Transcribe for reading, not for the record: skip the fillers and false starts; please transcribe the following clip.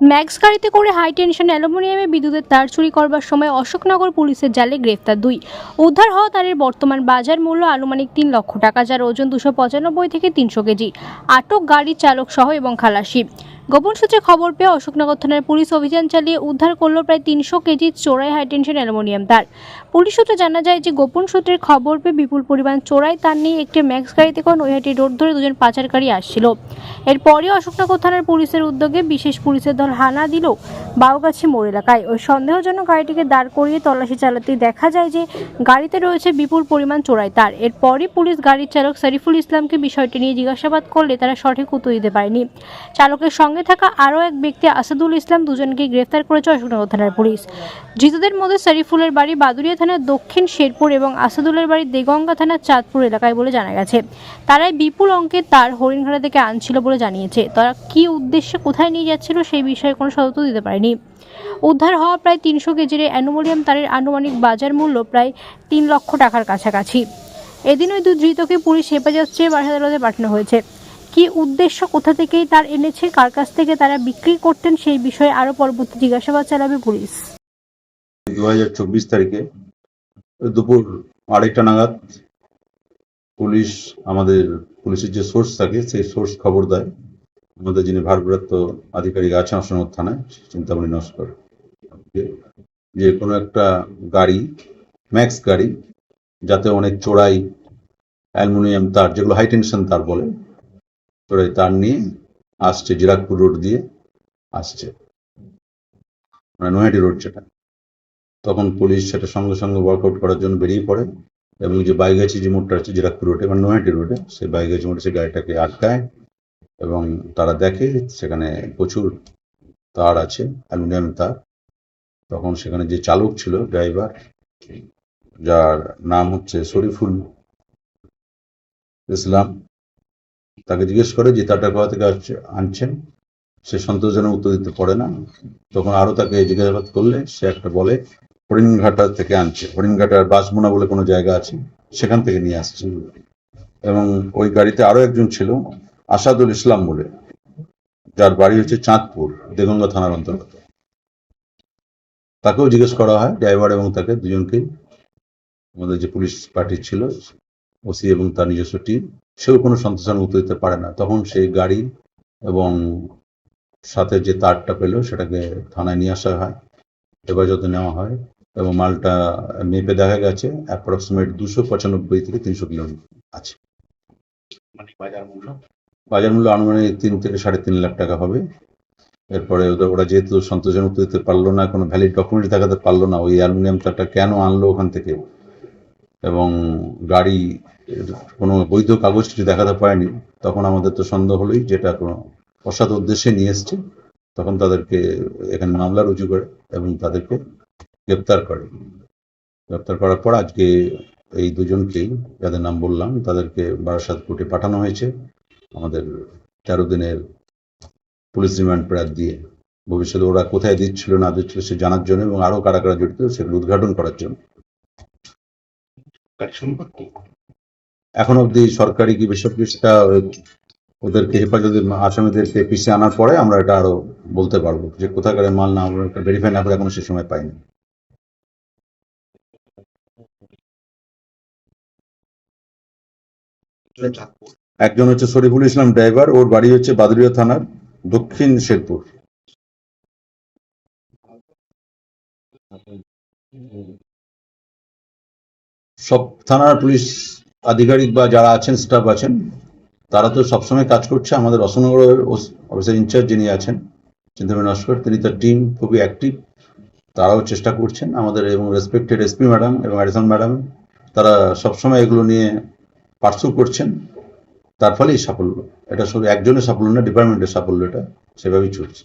Max গাড়িতে করে high tension অ্যালুমিনিয়ামে বিদ্যুতের তার চুরি করবার সময় অশোকনগর পুলিশের জালে গ্রেফতার 2। উদ্ধার হওয়া তারের বর্তমান বাজার মূল্য আনুমানিক 3 লক্ষ টাকা, যার ওজন 295 থেকে 300 কেজি। আটক গাড়ির চালক সহ এবং খালাসি। গোপন সূত্রে খবর পেয়ে অশোকনগর থানার পুলিশ অভিযান চালিয়ে উদ্ধার করল প্রায় 300 কেজি চোরাই হাইটেনশন অ্যালুমিনিয়াম তার। পুলিশ সূত্রে জানা যায় যে গোপন সূত্রের খবর পেয়ে বিপুল পরিমাণ চোরাই তার নিয়ে একটি ম্যাক্স গাড়িতে করে নৈহাটি রোড ধরে দুজন পাচারকারী আসছিল। এরপরই অশোকনগর থানার পুলিশের উদ্যোগে বিশেষ পুলিশের দল হানা দিল বাউগাছি মোড় এলাকায়। ওই সন্দেহজনক গাড়িটিকে দাঁড় করিয়ে তল্লাশি চালাতেই দেখা যায় যে গাড়িতে রয়েছে বিপুল পরিমাণ চোরাই তার। এরপরই পুলিশ গাড়ির চালক শরীফুল ইসলামকে বিষয়টি নিয়ে জিজ্ঞাসাবাদ করলে তারা সঠিক উত্তর দিতে পারেনি। চালকের সঙ্গে থাকা আরও এক ব্যক্তি আসাদুল ইসলাম, দুজনকে গ্রেফতার করেছে অশোকনগর থানার পুলিশ। ধৃতদের মধ্যে শরীফুলের বাড়ি বাদুড়িয়া থানার দক্ষিণ শেরপুর এবং আসাদুলের বাড়ি দেগঙ্গা থানার চাঁদপুর এলাকায় বলে জানা গেছে। তারাই বিপুল অঙ্কের তার হরিণঘাটা থেকে আনছিল বলে জানিয়েছে। তারা কী উদ্দেশ্যে কোথায় নিয়ে যাচ্ছিল সেই বিষয়ে কোনো সতর্ক দিতে পারেনি। উদ্ধার হওয়া প্রায় 300 কেজির অ্যালুমিনিয়াম তারের আনুমানিক বাজার মূল্য প্রায় 3 লক্ষ টাকার কাছাকাছি। এদিন ওই 2 ধৃতকে পুলিশ হেফাজত চেয়ে বাসার আদালতে পাঠানো হয়েছে। কী উদ্দেশ্য, কোথা থেকেই তার এনেছে, কার কাছ থেকে তারা বিক্রি করতেন সেই বিষয়ে আরও পরবর্তী জিজ্ঞাসাবাদ চালাবে পুলিশ। 2024 তারিখে দুপুর 2:30 নাগাদ পুলিশ আমাদের পুলিশের যে সোর্স থাকে সেই সোর্স খবর দেয় আমাদের যিনি ভারপ্রাপ্ত আধিকারিক আছেন অশোকনগর থানায়, চিন্তামণি নস্কর, যে কোনো একটা গাড়ি, ম্যাক্স গাড়ি, যাতে অনেক চোরাই অ্যালুমিনিয়াম তার, যেগুলো হাই টেনশন তার বলে, চোরাই তার নিয়ে আসছে, জিরাকপুর রোড দিয়ে আসছে, মানে নৈহাটি রোড যেটা। তখন পুলিশ সেটা সঙ্গে সঙ্গে ওয়ার্কআউট করার জন্য বেরিয়ে পড়ে এবং যে বাইগাছি যে মোড়টা আছে জিরাকপুর রোডে মানে নৈহাটি রোডে, সেই বাইগাছি মোড়ে সেই গাড়িটাকে আটকায় এবং তারা দেখে সেখানে প্রচুর তার আছে, অ্যালুমিনিয়াম তার। তখন সেখানে যে চালক ছিল, ড্রাইভার, যার নাম হচ্ছে শরীফুল ইসলাম, তাকে জিজ্ঞেস করে যে তারটা কোথা থেকে আনছেন। সে সন্তোষজনক উত্তর দিতে পারে না। তখন আরো তাকে জিজ্ঞাসাবাদ করলে সে একটা বলে হরিণঘাটা থেকে আনছে, হরিণঘাটার বাসমোনা বলে কোনো জায়গা আছে, সেখান থেকে নিয়ে আসছে। এবং ওই গাড়িতে আরো একজন ছিল আসাদুল ইসলাম বলে, যার বাড়ি হচ্ছে চাঁদপুর, দেগঙ্গা থানার অন্তর্গত। তাকেও জিজ্ঞেস করা হয়, ড্রাইভার এবং তাকে দুজনকেই। আমাদের যে পুলিশ পার্টি ছিল, ওসি এবং তার নিজস্ব টিম, সেও কোনো সন্তোষজনক উত্তর দিতে পারে না। তখন সেই গাড়ি এবং সাথে যে তারটা পেল সেটাকে থানায় নিয়ে আসা হয়, হেফাজতে নেওয়া হয় এবং মালটা মেপে দেখা গেছে অ্যাপ্রক্সিমেট 295 থেকে 300 কিলো আছে। বাজার মূল্য আনুমানিক 3 থেকে 3.5 লাখ টাকা হবে। এরপরে ওরা যেহেতু সন্তোষজনক উত্তর দিতে পারলো না, কোনো ভ্যালিড ডকুমেন্ট দেখাতে পারলো না ওই অ্যালুমিনিয়াম তারটা কেন আনলো ওখান থেকে, এবং গাড়ি কোনো বৈধ কাগজ কিছু দেখাতে পারেনি, তখন আমাদের তো সন্দেহ হলোই যেটা কোনো অসৎ উদ্দেশ্যে নিয়ে এসছে। তখন তাদেরকে এখানে মামলা রুজু করে এবং তাদেরকে গ্রেপ্তার করে। গ্রেপ্তার করার পর আজকে এই দুজনকেই, যাদের নাম বললাম, তাদেরকে বারাসাত কোর্টে পাঠানো হয়েছে আমাদের 13 দিনের পুলিশ রিমান্ড প্রায় দিয়ে। ভবিষ্যতে ওরা কোথায় দিচ্ছিল না দিচ্ছিল সে জানার জন্য এবং আরো কারা কারা জড়িত সেগুলো উদ্ঘাটন করার জন্য। এখন অব্দি সরকারি কি বেসরকারি সেটা ওদেরকে হেফাজতে আসামিদেরকে পিছিয়ে আনার পরে আমরা এটা আরো বলতে পারবো যে কোথাকার মাল না, আমরা ভেরিফাই না করে এখনো সে সময় পাইনি। একজন হচ্ছে শরীফুল ইসলাম ড্রাইভার, ওর বাড়ি হচ্ছে বাদুড়িয়া থানার দক্ষিণ শেরপুর। সব থানার পুলিশ আধিকারিক বা যারা আছেন, স্টাফ আছেন, তারা তো সবসময় কাজ করছে। আমাদের অশোকনগর অফিসার ইনচার্জ যিনি আছেন চিন্তামণি নস্কর, তিনি তার টিম খুবই অ্যাক্টিভ, তারাও চেষ্টা করছেন আমাদের, এবং রেসপেক্টেড এসপি ম্যাডাম এবং অ্যাডিশনাল ম্যাডাম, তারা সবসময় এগুলো নিয়ে পার্সু করছেন। তার ফলেই সাফল্য। এটা শুধু একজনের সাফল্য না, ডিপার্টমেন্টের সাফল্য, এটা সেভাবেই চলছে।